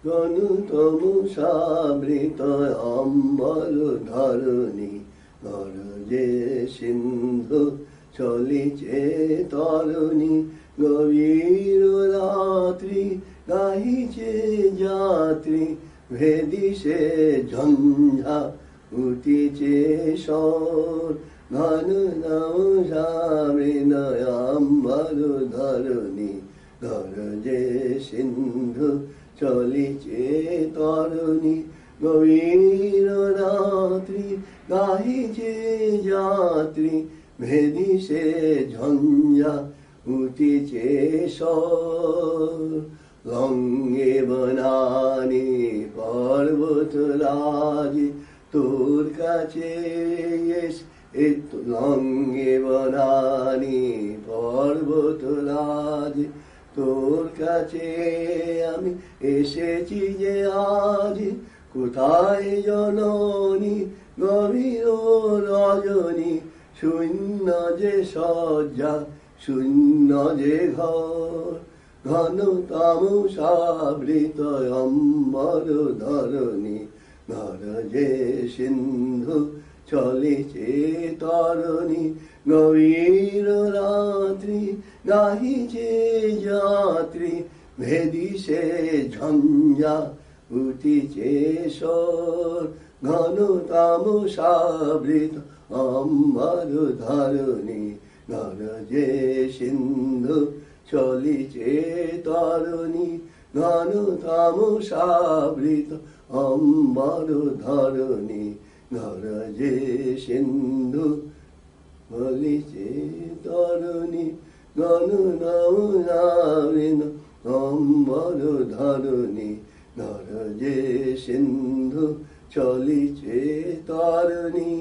গণতমসাবৃত অম্বর ধরণী গরজে সিন্ধু চলিছে তরুণী গভীর রাত্রি গাহিছে যাত্রী ভেদিছে ঝঞ্ঝা উঠিছে স্বর ঘন তমসাবৃত অম্বর ধরণী গরজে সিন্ধু চলিছে তরুণী গভীর রাত্রি গাহিছে যাত্রী ভেদিছে ঝঞ্ঝা উঠিছে স্বর লঙ্গে বনানি পর্বতরাজ তোর কাছে লঙ্গে বনানি পর্বতরাজ তোর কাছে আমি এসেছি যে আজ কোথায় জননী গভীর রজনী শূন্য যে শয্যা শূন্য যে ঘর ঘন তামসাবৃত অম্বর ধরণী গরজে সিন্ধু চলিছে তরণী গভীর রাত্রি গাহিছে যাত্রী ভেদিছে ঝঞ্ঝা উঠিছে স্বর ঘন তামসাবৃত অম্বর ধরণী গরজে সিন্ধু চলিছে তরণী ঘন তামসাবৃত অম্বর ধরণী গরজে সিন্ধু চলিছে তরণী ঘন তামসাবৃত অম্বর ধরণী গরজে সিন্ধু চলিছে তরণী।